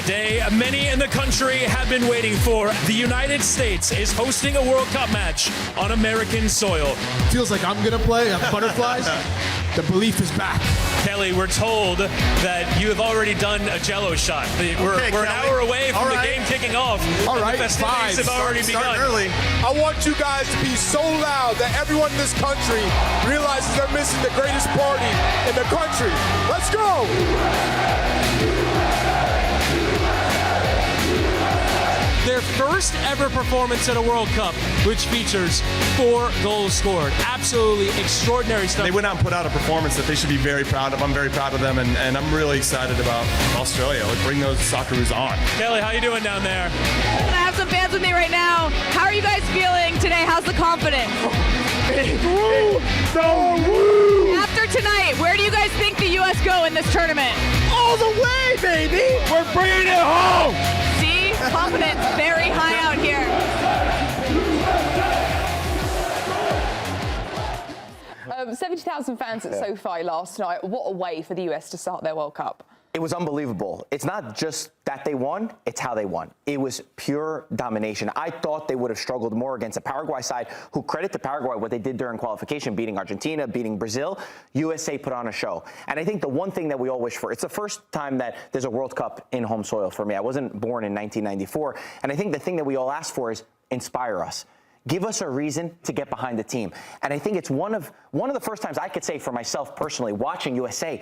A day many in the country have been waiting for. The United States is hosting a World Cup match on American soil. Feels like I'm going to play. I have butterflies. The belief is back. Kelly, we're told that you have already done a Jello shot. We're an hour away from the game kicking off. All right, the festivities have already begun. Early. I want you guys to be so loud that everyone in this country realizes they're missing the greatest party in the country. Let's go! Their first ever performance at a World Cup, which features 4 goals scored. Absolutely extraordinary stuff. They went out and put out a performance that they should be very proud of. I'm very proud of them, and I'm really excited about Australia. Like, bring those Socceroos on. Kelly, how you doing down there? I have some fans with me right now. How are you guys feeling today? How's the confidence? After tonight, where do you guys think the U.S. go in this tournament? All the way, baby! We're bringing it home! See? Confidence very high out here. 70,000 fans at SoFi last night. What a way for the US to start their World Cup. It was unbelievable. It's not just that they won, it's how they won. It was pure domination. I thought they would have struggled more against a Paraguay side who, credit to Paraguay, what they did during qualification, beating Argentina, beating Brazil. USA put on a show. And I think the one thing that we all wish for, it's the first time that there's a World Cup in home soil for me. I wasn't born in 1994. And I think the thing that we all ask for is inspire us. Give us a reason to get behind the team. And I think it's one of the first times I could say for myself personally, watching USA,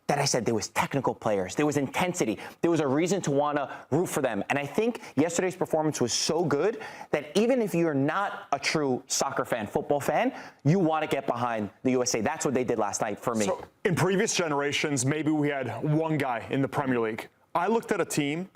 that I said there was technical players, there was intensity, there was a reason to want to root for them. And I think yesterday's performance was so good that even if you're not a true soccer fan, football fan, you want to get behind the USA. That's what they did last night for me. So in previous generations, maybe we had one guy in the Premier League. I looked at a team,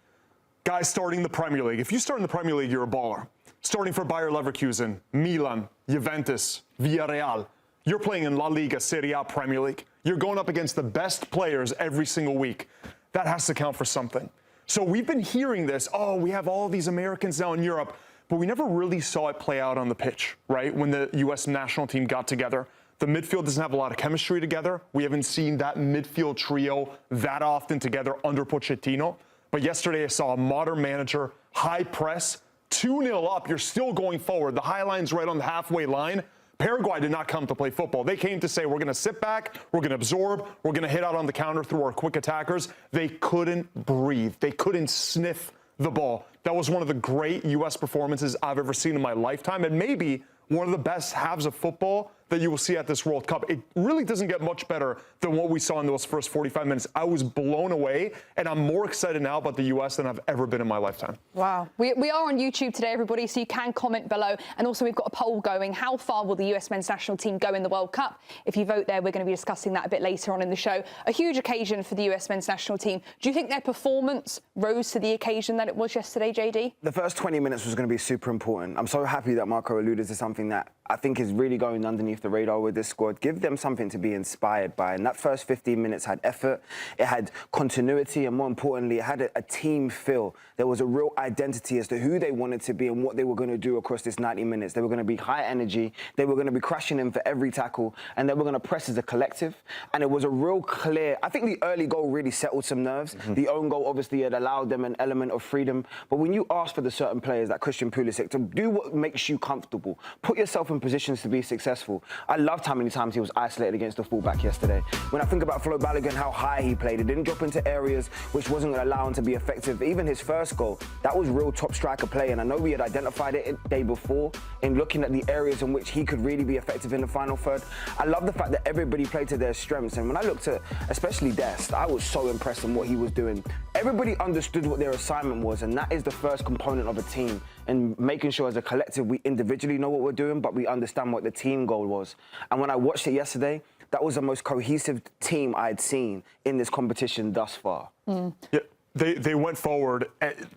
guys starting the Premier League. If you start in the Premier League, you're a baller. Starting for Bayer Leverkusen, Milan, Juventus, Villarreal. You're playing in La Liga, Serie A, Premier League. You're going up against the best players every single week. That has to count for something. So we've been hearing this, oh, we have all these Americans now in Europe, but we never really saw it play out on the pitch, right? When the U.S. national team got together. The midfield doesn't have a lot of chemistry together. We haven't seen that midfield trio that often together under Pochettino. But yesterday I saw a modern manager, high press, 2-0 up, you're still going forward. The high line's right on the halfway line. Paraguay did not come to play football. They came to say, we're going to sit back, we're going to absorb, we're going to hit out on the counter through our quick attackers. They couldn't breathe. They couldn't sniff the ball. That was one of the great U.S. performances I've ever seen in my lifetime, and maybe one of the best halves of football that you will see at this World Cup. It really doesn't get much better than what we saw in those first 45 minutes. I was blown away, and I'm more excited now about the U.S. than I've ever been in my lifetime. Wow. We are on YouTube today, everybody, so you can comment below. And also, we've got a poll going. How far will the US men's national team go in the World Cup? If you vote there, we're going to be discussing that a bit later on in the show. A huge occasion for the US men's national team. Do you think their performance rose to the occasion that it was yesterday, JD? The first 20 minutes was going to be super important. I'm so happy that Marco alluded to something that I think is really going underneath the radar with this squad. Give them something to be inspired by. And that first 15 minutes had effort, it had continuity, and more importantly, it had a team feel. There was a real identity as to who they wanted to be and what they were going to do across this 90 minutes. They were going to be high energy, they were going to be crashing in for every tackle, and they were going to press as a collective. And it was a real clear, I think the early goal really settled some nerves. The own goal obviously had allowed them an element of freedom. But when you ask for the certain players like Christian Pulisic to do what makes you comfortable, put yourself in positions to be successful. I loved how many times he was isolated against the fullback yesterday. When I think about Folarin Balogun, how high he played, it didn't drop into areas which wasn't going to allow him to be effective. Even his first goal, that was real top striker play, and I know we had identified it the day before in looking at the areas in which he could really be effective in the final third. I love the fact that everybody played to their strengths, and when I looked at especially Dest, I was so impressed in what he was doing. Everybody understood what their assignment was, and that is the first component of a team, and making sure as a collective we individually know what we're doing, but we understand what the team goal was. And when I watched it yesterday, that was the most cohesive team I'd seen in this competition thus far. Yeah, they went forward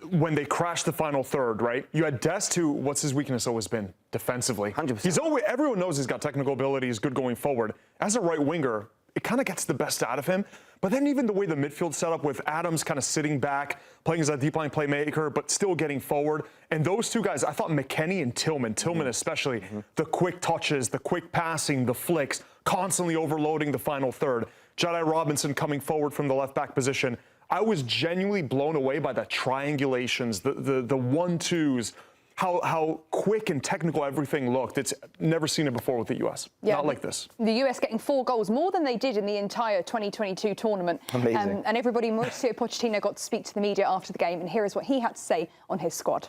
when they crashed the final third, right? You had Dest, who, what's his weakness always been? Defensively. 100%. He's always, everyone knows he's got technical ability, he's good going forward. As a right winger, it kind of gets the best out of him. But then even the way the midfield set up with Adams kind of sitting back, playing as a deep line playmaker, but still getting forward. And those two guys, I thought McKennie and Tillman especially, the quick touches, the quick passing, the flicks, constantly overloading the final third. Jedi Robinson coming forward from the left back position. I was genuinely blown away by the triangulations, the 1-2s, how quick and technical everything looked. It's never seen it before with the U.S. Yeah, not like this. The U.S. getting 4 goals, more than they did in the entire 2022 tournament. Amazing. And everybody, Mauricio Pochettino got to speak to the media after the game, and here is what he had to say on his squad.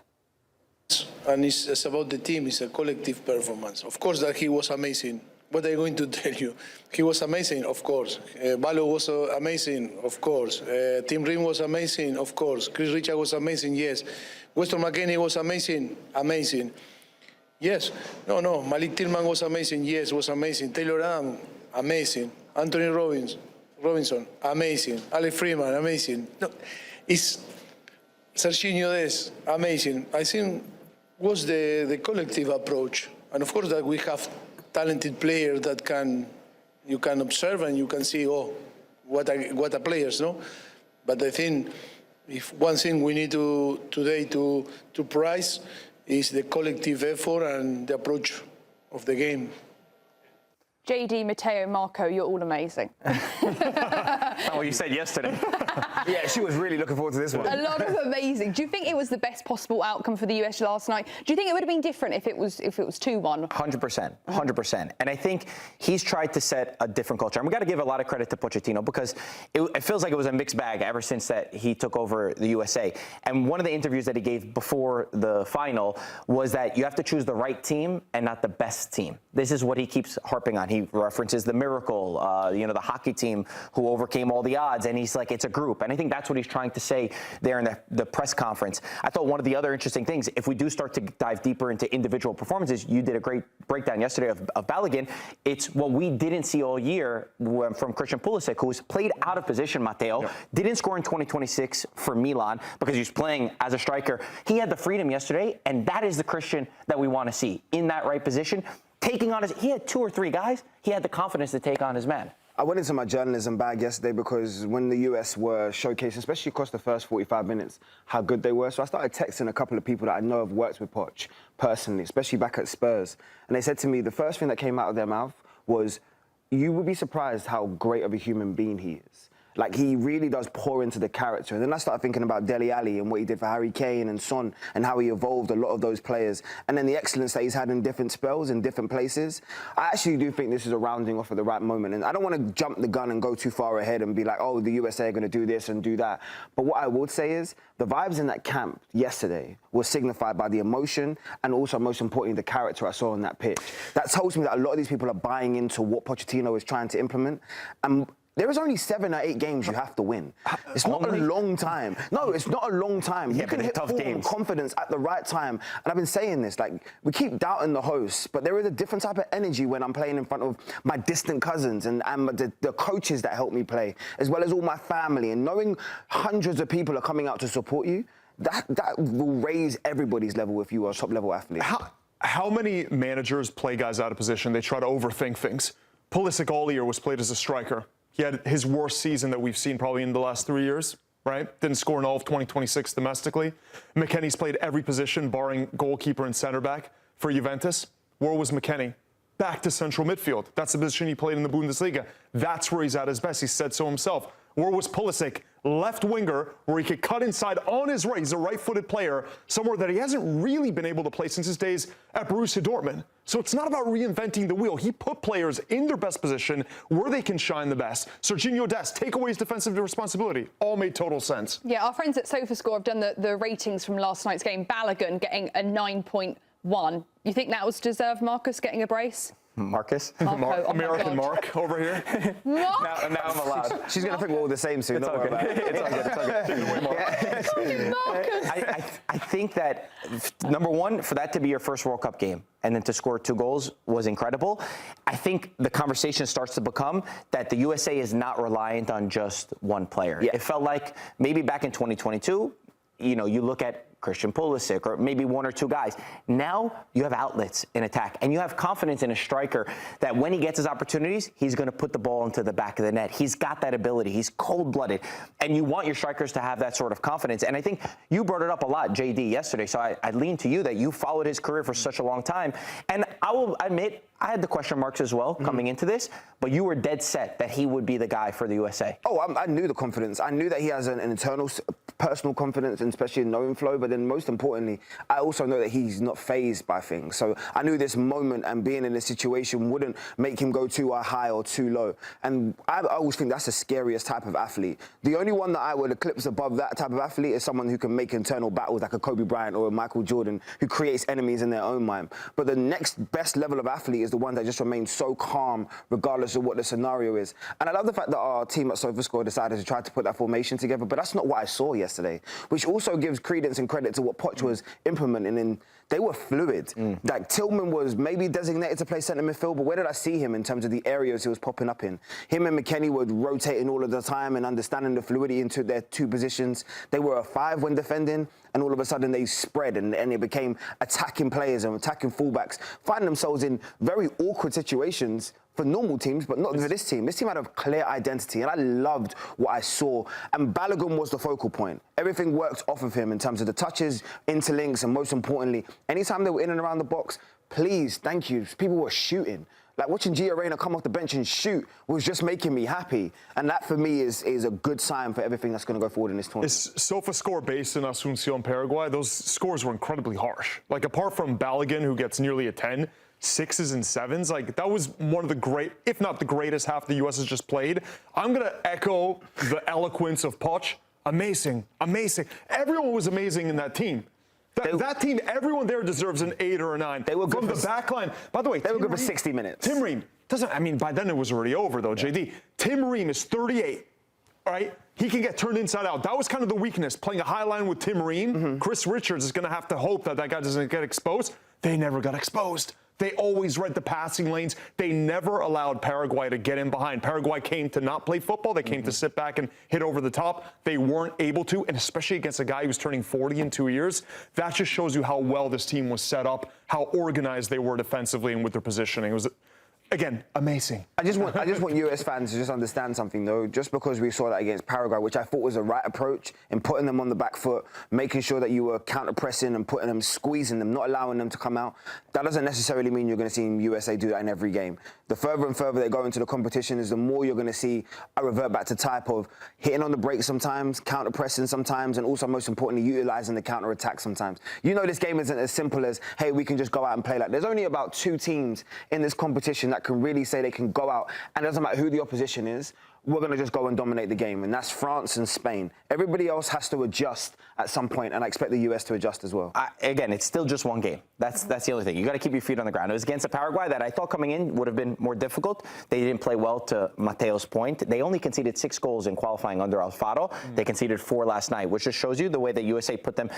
And it's about the team. It's a collective performance. Of course that he was amazing. What are you going to tell you? He was amazing, of course. Balo was amazing, of course. Tim Ream was amazing, of course. Chris Richard was amazing, yes. Weston McKennie was amazing, amazing. Yes. No. Malik Tillman was amazing, yes, was amazing. Taylor Adam, amazing. Anthony Robinson, amazing. Alex Freeman, amazing. No, it's Serginho Dest, amazing. I think was the collective approach. And of course that we have talented players that you can observe and you can see, oh, what are players, no? But I think if one thing we need today to prize is the collective effort and the approach of the game. JD, Matteo, Marco, you're all amazing. Oh, you said yesterday. Yeah, she was really looking forward to this one. A lot of amazing. Do you think it was the best possible outcome for the US last night? Do you think it would have been different if it was 2-1? 100%. And I think he's tried to set a different culture. And we got to give a lot of credit to Pochettino because it feels like it was a mixed bag ever since that he took over the USA. And one of the interviews that he gave before the final was that you have to choose the right team and not the best team. This is what he keeps harping on. He references the miracle, the hockey team who overcame all the odds. And he's like, it's a group. And I think that's what he's trying to say there in the press conference. I thought one of the other interesting things, if we do start to dive deeper into individual performances, you did a great breakdown yesterday of Balogun. It's what we didn't see all year from Christian Pulisic, who's played out of position, Matteo, didn't score in 2026 for Milan because he's playing as a striker. He had the freedom yesterday, and that is the Christian that we want to see in that right position. Taking on he had 2 or 3 guys, he had the confidence to take on his man. I went into my journalism bag yesterday because when the US were showcasing, especially across the first 45 minutes, how good they were. So I started texting a couple of people that I know have worked with Poch personally, especially back at Spurs. And they said to me, the first thing that came out of their mouth was, you would be surprised how great of a human being he is. Like, he really does pour into the character. And then I started thinking about Dele Alli and what he did for Harry Kane and Son and how he evolved a lot of those players. And then the excellence that he's had in different spells in different places. I actually do think this is a rounding off at the right moment. And I don't want to jump the gun and go too far ahead and be like, oh, the USA are going to do this and do that. But what I would say is the vibes in that camp yesterday were signified by the emotion and also, most importantly, the character I saw on that pitch. That tells me that a lot of these people are buying into what Pochettino is trying to implement. And there is only 7 or 8 games you have to win. It's not a long time. No, it's not a long time. You can hit form and confidence at the right time. And I've been saying this, like, we keep doubting the hosts, but there is a different type of energy when I'm playing in front of my distant cousins and the coaches that help me play, as well as all my family. And knowing hundreds of people are coming out to support you, that will raise everybody's level if you are a top-level athlete. How many managers play guys out of position? They try to overthink things. Pulisic all year was played as a striker. He had his worst season that we've seen probably in the last 3 years, right? Didn't score in all of 2026 domestically. McKennie's played every position, barring goalkeeper and center back for Juventus. Where was McKennie? Back to central midfield. That's the position he played in the Bundesliga. That's where he's at his best. He said so himself. Where was Pulisic? Left winger, where he could cut inside on his right. He's a right-footed player, somewhere that he hasn't really been able to play since his days at Borussia Dortmund. So it's not about reinventing the wheel. He put players in their best position where they can shine the best. Serginho Dest, take away his defensive responsibility. All made total sense. Yeah, our friends at SofaScore have done the ratings from last night's game. Balogun getting a 9.1. You think that was deserved, Marcus, getting a brace? Marcus? American Mark over here. Mark? Now I'm allowed. She's going to think we're all the same soon. It's all good. It's all good. I think that, number one, for that to be your first World Cup game and then to score 2 goals was incredible. I think the conversation starts to become that the USA is not reliant on just one player. Yeah. It felt like maybe back in 2022, you look at Christian Pulisic or maybe 1 or 2 guys. Now you have outlets in attack and you have confidence in a striker that when he gets his opportunities, he's going to put the ball into the back of the net. He's got that ability. He's cold-blooded. And you want your strikers to have that sort of confidence. And I think you brought it up a lot, JD, yesterday. So I lean to you that you followed his career for such a long time. And I will admit, I had the question marks as well coming into this, but you were dead set that he would be the guy for the USA. Oh, I knew the confidence. I knew that he has an internal personal confidence, and especially in knowing flow. But then most importantly, I also know that he's not fazed by things. So I knew this moment and being in this situation wouldn't make him go too high or too low. And I always think that's the scariest type of athlete. The only one that I would eclipse above that type of athlete is someone who can make internal battles like a Kobe Bryant or a Michael Jordan, who creates enemies in their own mind. But the next best level of athlete is the one that just remains so calm regardless of what the scenario is. And I love the fact that our team at SofaScore decided to try to put that formation together, but that's not what I saw yesterday, which also gives credence and credit to what Poch was implementing. And they were fluid. Like, Tillman was maybe designated to play centre midfield, but where did I see him in terms of the areas he was popping up in? Him and McKennie were rotating all of the time and understanding the fluidity into their two positions. They were a 5 when defending, and all of a sudden they spread and it became attacking players and attacking fullbacks, finding themselves in very awkward situations for normal teams, but not for this team. This team had a clear identity, and I loved what I saw. And Balogun was the focal point. Everything worked off of him in terms of the touches, interlinks, and most importantly, anytime they were in and around the box, please, thank you, people were shooting. Like, watching Gio Reyna come off the bench and shoot was just making me happy. And that, for me, is a good sign for everything that's going to go forward in this tournament. It's SofaScore based in Asunción, Paraguay. Those scores were incredibly harsh. Like, apart from Balogun, who gets nearly a 10, 6s and 7s, like, that was one of the great, if not the greatest half the U.S. has just played. I'm going to echo the eloquence of Poch. Amazing, amazing. Everyone was amazing in that team. That team, everyone there deserves an 8 or a 9. They were good from the back line. By the way, they were good for 60 minutes. Tim Ream doesn't, I mean, by then it was already over, though, JD. Tim Ream is 38, all right? He can get turned inside out. That was kind of the weakness, playing a high line with Tim Ream. Chris Richards is going to have to hope that that guy doesn't get exposed. They never got exposed. They always read the passing lanes. They never allowed Paraguay to get in behind. Paraguay came to not play football. They came to sit back and hit over the top. They weren't able to, and especially against a guy who's turning 40 in 2 years. That just shows you how well this team was set up, how organized they were defensively and with their positioning. It was, again, amazing. I just want US fans to just understand something, though. Just because we saw that against Paraguay, which I thought was the right approach in putting them on the back foot, making sure that you were counter-pressing and putting them, squeezing them, not allowing them to come out, that doesn't necessarily mean you're going to see USA do that in every game. The further and further they go into the competition is the more you're going to see a revert back to type of hitting on the break sometimes, counter-pressing sometimes, and also, most importantly, utilising the counter-attack sometimes. You know, this game isn't as simple as, hey, we can just go out and play like. There's only about 2 teams in this competition that can really say they can go out, and it doesn't matter who the opposition is, we're going to just go and dominate the game, and that's France and Spain. Everybody else has to adjust at some point, and I expect the US to adjust as well. Again, it's still just one game. That's the only thing. You got to keep your feet on the ground. It was against a Paraguay that I thought coming in would have been more difficult. They didn't play well, to Mateo's point. They only conceded 6 goals in qualifying under Alfaro. They conceded 4 last night, which just shows you the way that USA put them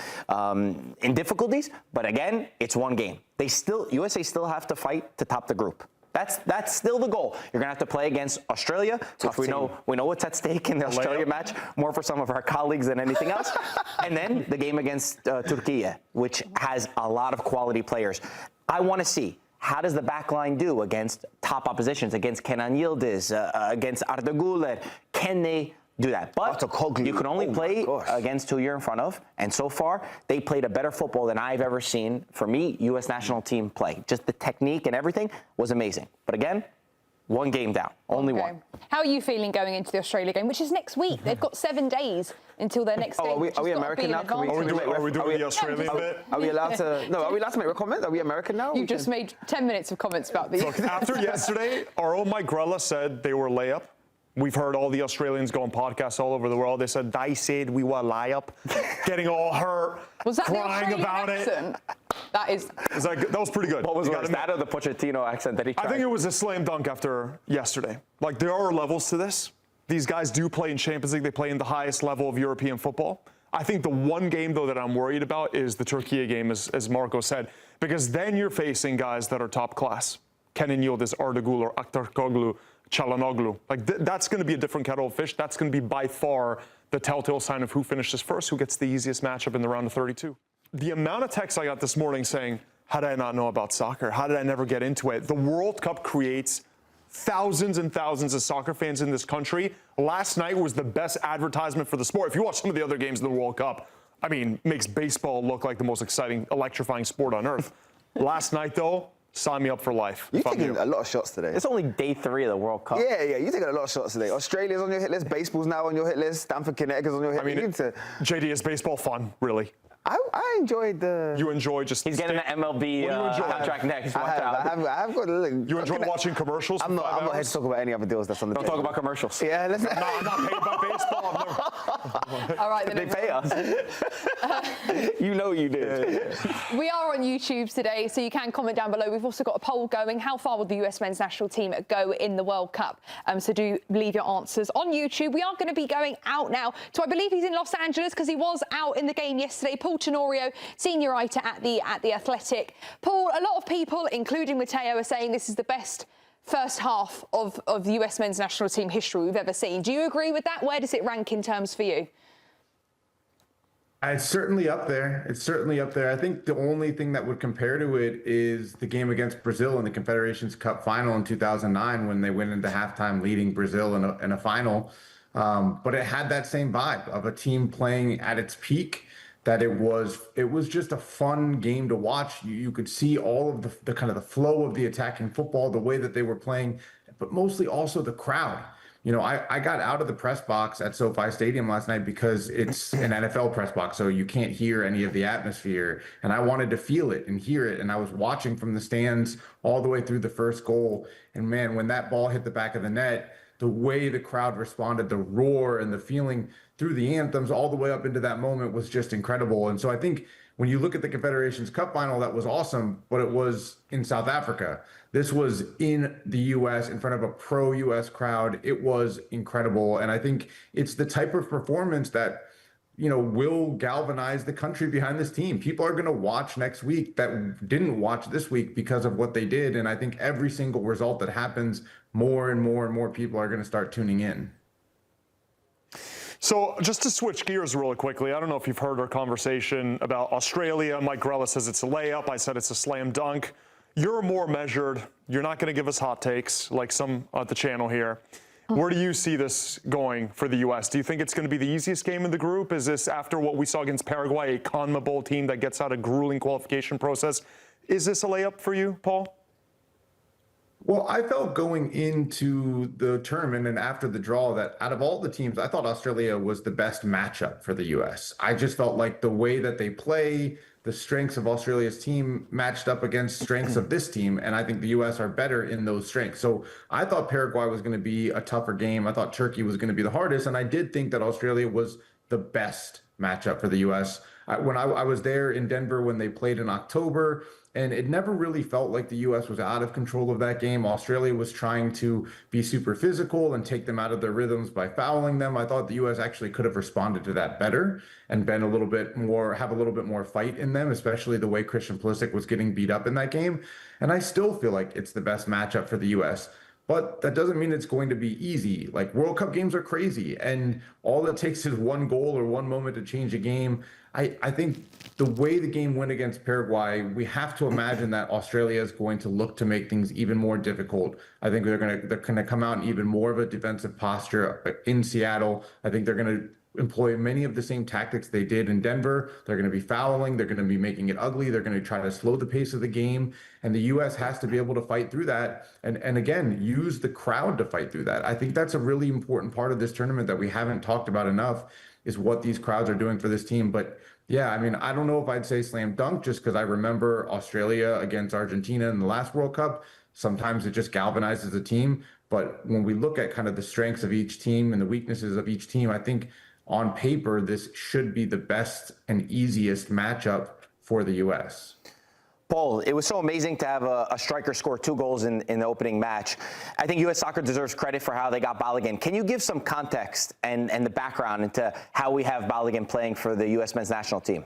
in difficulties. But again, it's one game. USA still have to fight to top the group. That's still the goal. You're gonna have to play against Australia, which we know what's at stake in the Australia match, more for some of our colleagues than anything else. And then the game against Turkey, which has a lot of quality players. I want to see, how does the back line do against top oppositions, against Kenan Yildiz, against Arda Güler? Can they do that? But you can only play against who you're in front of, and so far they played a better football than I've ever seen, for me, U.S. national team play. Just the technique and everything was amazing. But again, one game down, only one. How are you feeling going into the Australia game, which is next week? They've got 7 days until their next game. Are we American now? Are we doing the Australian bit? Are we allowed to? No, are we allowed to make a comment? Are we American now? You just made 10 minutes of comments about the. Look, after yesterday, our own Mike Grella said they were layup. We've heard all the Australians go on podcasts all over the world. They said, "They said we were layup," getting all hurt, was that crying about accent? That was pretty good. What was worse, that or the Pochettino accent that he tried? I think it was a slam dunk after yesterday. Like, there are levels to this. These guys do play in Champions League. They play in the highest level of European football. I think the one game, though, that I'm worried about is the Turkey game, as Marco said, because then you're facing guys that are top class. Kenan Yildiz, Arda Güler, Aktarkoglu, Çalhanoğlu. Like, that's going to be a different kettle of fish. That's going to be by far the telltale sign of who finishes first, who gets the easiest matchup in the round of 32. The amount of texts I got this morning saying, how did I not know about soccer? How did I never get into it? The World Cup creates thousands and thousands of soccer fans in this country. Last night was the best advertisement for the sport. If you watch some of the other games in the World Cup, I mean, makes baseball look like the most exciting, electrifying sport on earth. Last night, though, sign me up for life. You're taking a lot of shots today. It's only day 3 of the World Cup. Yeah, you're taking a lot of shots today. Australia's on your hit list. Baseball's now on your hit list. Stanford, Connecticut's on your hit list. JD, is baseball fun, really? I enjoyed the... You enjoy just... He's getting an MLB contract next. Watch out. I have got a look. You enjoy watching commercials? I'm not here to talk about any other deals that's on the Don't talk about commercials. Yeah, let's... I'm not paid by baseball. All right, then. They pay us. You know you did. We are on YouTube today, so you can comment down below. We've also got a poll going. How far will the US men's national team go in the World Cup? So do leave your answers on YouTube. We are going to be going out now. So I believe he's in Los Angeles because he was out in the game yesterday. Paul Tenorio, senior writer at the Athletic. Paul, a lot of people, including Matteo, are saying this is the best first half of the US men's national team history we've ever seen. Do you agree with that? Where does it rank in terms for you? It's certainly up there. It's certainly up there. I think the only thing that would compare to it is the game against Brazil in the Confederations Cup final in 2009 when they went into halftime leading Brazil in a final. But it had that same vibe of a team playing at its peak, that it was just a fun game to watch. You could see all of the kind of the flow of the attacking football, the way that they were playing, but mostly also the crowd. You know, I got out of the press box at SoFi Stadium last night because it's an NFL press box, so you can't hear any of the atmosphere. And I wanted to feel it and hear it. And I was watching from the stands all the way through the first goal. And man, when that ball hit the back of the net, the way the crowd responded, the roar and the feeling through the anthems all the way up into that moment was just incredible. And so I think when you look at the Confederations Cup final, that was awesome, but it was in South Africa. This was in the U.S. in front of a pro-U.S. crowd. It was incredible. And I think it's the type of performance that, you know, will galvanize the country behind this team. People are going to watch next week that didn't watch this week because of what they did. And I think every single result that happens, more and more and more people are going to start tuning in. So just to switch gears really quickly, I don't know if you've heard our conversation about Australia. Mike Grella says it's a layup. I said it's a slam dunk. You're more measured. You're not going to give us hot takes like some at the channel here. Where do you see this going for the U.S.? Do you think it's going to be the easiest game in the group? Is this, after what we saw against Paraguay, a CONMEBOL team that gets out a grueling qualification process? Is this a layup for you, Paul? Well, I felt going into the tournament and after the draw that out of all the teams, I thought Australia was the best matchup for the U.S. I just felt like the way that they play, the strengths of Australia's team matched up against strengths of this team, and I think the U.S. are better in those strengths. So I thought Paraguay was going to be a tougher game. I thought Turkey was going to be the hardest, and I did think that Australia was the best matchup for the U.S. When I was there in Denver when they played in October, and it never really felt like the U.S. was out of control of that game. Australia was trying to be super physical and take them out of their rhythms by fouling them. I thought the U.S. actually could have responded to that better and been have a little bit more fight in them, especially the way Christian Pulisic was getting beat up in that game. And I still feel like it's the best matchup for the U.S., but that doesn't mean it's going to be easy. Like, World Cup games are crazy, and all it takes is one goal or one moment to change a game. I think the way the game went against Paraguay, we have to imagine that Australia is going to look to make things even more difficult. I think they're going to come out in even more of a defensive posture in Seattle. I think they're going to employ many of the same tactics they did in Denver. They're going to be fouling. They're going to be making it ugly. They're going to try to slow the pace of the game. And the U.S. has to be able to fight through that. And again, use the crowd to fight through that. I think that's a really important part of this tournament that we haven't talked about enough, is what these crowds are doing for this team. But yeah, I mean, I don't know if I'd say slam dunk, just because I remember Australia against Argentina in the last World Cup. Sometimes it just galvanizes the team. But when we look at kind of the strengths of each team and the weaknesses of each team, I think on paper, this should be the best and easiest matchup for the U.S. Paul, it was so amazing to have a striker score 2 goals in the opening match. I think U.S. Soccer deserves credit for how they got Balogun. Can you give some context and the background into how we have Balogun playing for the U.S. men's national team?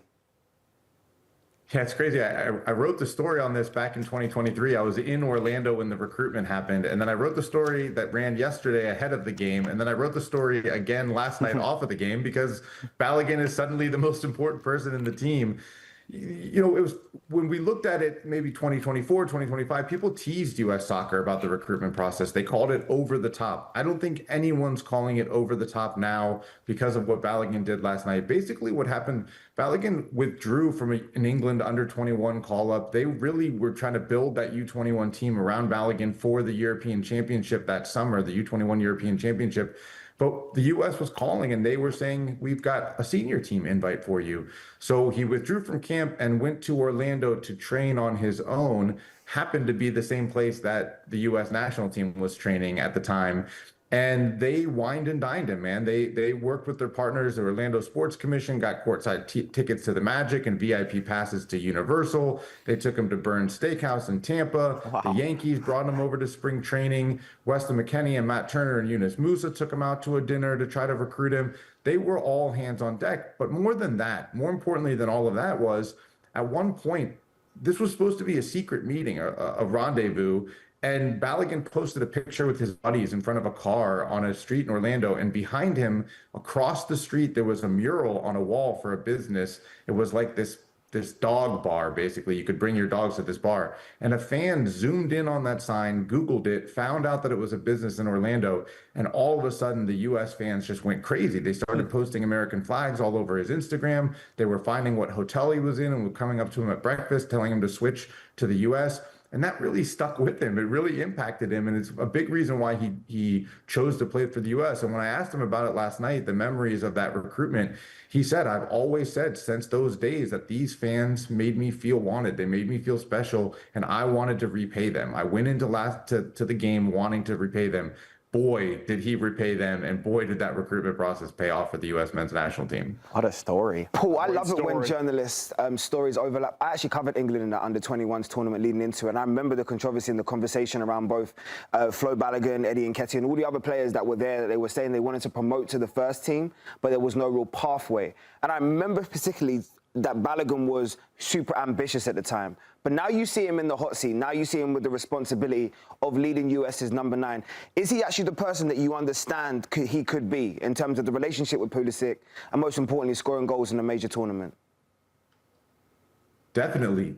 Yeah, it's crazy. I wrote the story on this back in 2023. I was in Orlando when the recruitment happened. And then I wrote the story that ran yesterday ahead of the game. And then I wrote the story again last night off of the game, because Balogun is suddenly the most important person in the team. you know, it was when we looked at it, maybe 2024, 2025, people teased U.S. soccer about the recruitment process. They called it over the top. I don't think anyone's calling it over the top now because of what Balogun did last night. Basically, what happened, Balogun withdrew from an England under-21 call-up. They really were trying to build that U21 team around Balogun for the European Championship that summer, the U21 European Championship. But the U.S. was calling and they were saying, we've got a senior team invite for you. So he withdrew from camp and went to Orlando to train on his own, happened to be the same place that the U.S. national team was training at the time. And they wined and dined him, man. They worked with their partners, the Orlando Sports Commission, got courtside tickets to the Magic and VIP passes to Universal. They took him to Burns Steakhouse in Tampa. Wow. The Yankees brought him over to spring training. Weston McKennie and Matt Turner and Yunus Musa took him out to a dinner to try to recruit him. They were all hands on deck. But more than that, more importantly than all of that was, at one point, this was supposed to be a secret meeting, a rendezvous. And Balogun posted a picture with his buddies in front of a car on a street in Orlando. And behind him, across the street, there was a mural on a wall for a business. It was like this dog bar, basically. You could bring your dogs to this bar. And a fan zoomed in on that sign, Googled it, found out that it was a business in Orlando. And all of a sudden, the U.S. fans just went crazy. They started posting American flags all over his Instagram. They were finding what hotel he was in and were coming up to him at breakfast, telling him to switch to the U.S., and that really stuck with him. It really impacted him. And it's a big reason why he chose to play for the U.S. And when I asked him about it last night, the memories of that recruitment, he said, I've always said since those days that these fans made me feel wanted. They made me feel special. And I wanted to repay them. I went into to the game wanting to repay them. Boy, did he repay them, and boy, did that recruitment process pay off for the U.S. men's national team. What a story. Paul, I love it when journalists' stories overlap. I actually covered England in the under-21s tournament leading into it, and I remember the controversy and the conversation around both Flo Balogun, Eddie Nketiah, and all the other players that were there. That they were saying they wanted to promote to the first team, but there was no real pathway. And I remember particularly that Balogun was super ambitious at the time. But now you see him in the hot seat. Now you see him with the responsibility of leading US's number 9. Is he actually the person that you understand he could be in terms of the relationship with Pulisic and, most importantly, scoring goals in a major tournament? Definitely.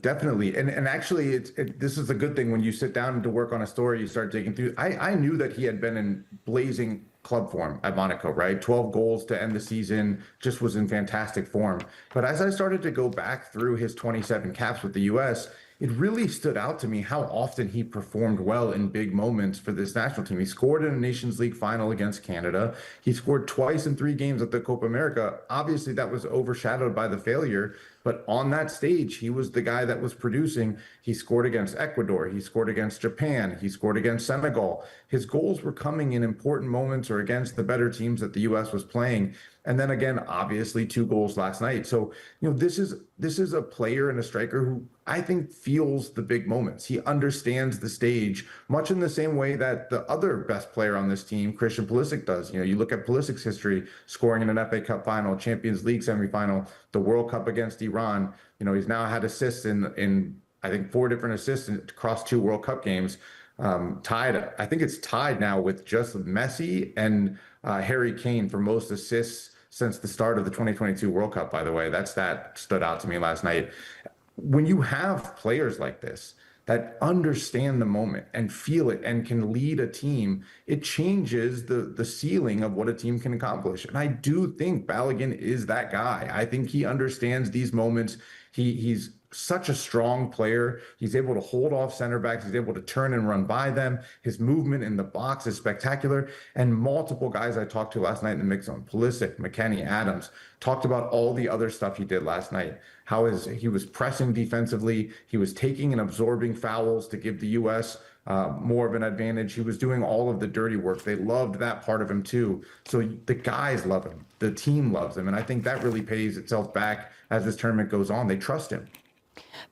And actually, this is a good thing when you sit down to work on a story, you start digging through. I knew that he had been in blazing club form at Monaco, right? 12 goals to end the season, just was in fantastic form. But as I started to go back through his 27 caps with the U.S., it really stood out to me how often he performed well in big moments for this national team. He scored in a Nations League final against Canada. He scored twice in 3 games at the Copa America. Obviously, that was overshadowed by the failure. But on that stage, he was the guy that was producing. He scored against Ecuador. He scored against Japan. He scored against Senegal. His goals were coming in important moments or against the better teams that the U.S. was playing. And then again, obviously 2 goals last night. So, you know, this is a player and a striker who I think feels the big moments. He understands the stage much in the same way that the other best player on this team, Christian Pulisic, does. You know, you look at Pulisic's history, scoring in an FA Cup final, Champions League semifinal, the World Cup against Iran. You know, he's now had assists in I think 4 different assists across 2 World Cup games. Tied, I think it's tied now with just Messi and Harry Kane for most assists since the start of the 2022 World Cup, by the way. That stat stood out to me last night. When you have players like this that understand the moment and feel it and can lead a team, it changes the ceiling of what a team can accomplish. And I do think Balogun is that guy. I think he understands these moments. He's such a strong player. He's able to hold off center backs. He's able to turn and run by them. His movement in the box is spectacular. And multiple guys I talked to last night in the mix zone, Pulisic, McKennie, Adams, talked about all the other stuff he did last night. How he was pressing defensively. He was taking and absorbing fouls to give the U.S. More of an advantage. He was doing all of the dirty work. They loved that part of him too. So the guys love him. The team loves him. And I think that really pays itself back as this tournament goes on. They trust him.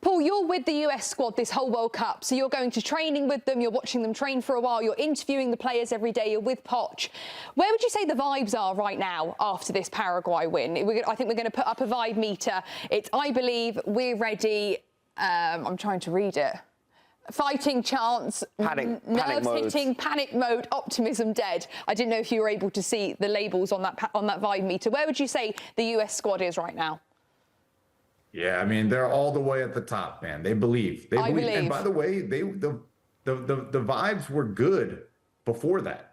Paul, you're with the US squad this whole World Cup, so you're going to training with them, you're watching them train for a while, you're interviewing the players every day, you're with Poch. Where would you say the vibes are right now after this Paraguay win? I think we're going to put up a vibe meter. It's, I believe, we're ready. I'm trying to read it. Fighting chance, nerves hitting, panic mode, optimism dead. I didn't know if you were able to see the labels on that vibe meter. Where would you say the US squad is right now? Yeah, I mean, they're all the way at the top, man. They believe. They believe. And by the way, the vibes were good before that.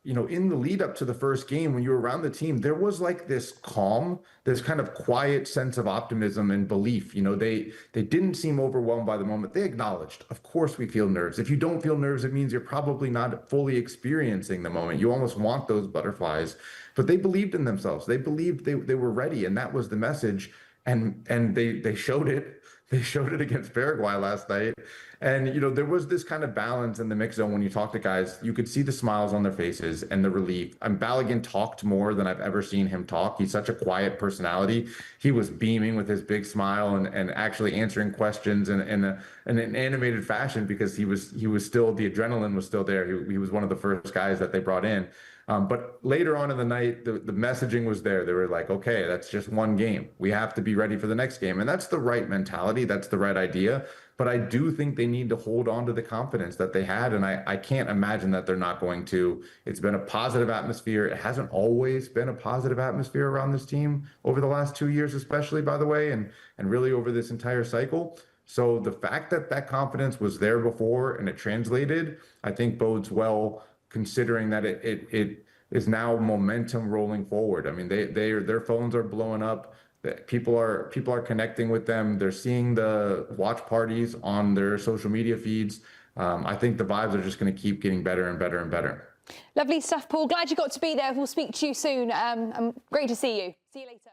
You know, in the lead up to the first game, when you were around the team, there was like this calm, this kind of quiet sense of optimism and belief. You know, they didn't seem overwhelmed by the moment. They acknowledged, of course, we feel nerves. If you don't feel nerves, it means you're probably not fully experiencing the moment. You almost want those butterflies, but they believed in themselves. They believed they were ready, and that was the message. And they showed it. They showed it against Paraguay last night. And, you know, there was this kind of balance in the mix zone when you talk to guys. You could see the smiles on their faces and the relief. And Balogun talked more than I've ever seen him talk. He's such a quiet personality. He was beaming with his big smile and actually answering questions in an animated fashion because he was still, the adrenaline was still there. He was one of the first guys that they brought in. But later on in the night, the messaging was there. They were like, okay, that's just one game. We have to be ready for the next game. And that's the right mentality. That's the right idea. But I do think they need to hold on to the confidence that they had. And I can't imagine that they're not going to. It's been a positive atmosphere. It hasn't always been a positive atmosphere around this team over the last 2 years, especially, by the way, and really over this entire cycle. So the fact that that confidence was there before and it translated, I think bodes well, considering that it is now momentum rolling forward. I mean, their phones are blowing up. People are connecting with them. They're seeing the watch parties on their social media feeds. I think the vibes are just going to keep getting better and better and better. Lovely stuff, Paul. Glad you got to be there. We'll speak to you soon. Great to see you. See you later.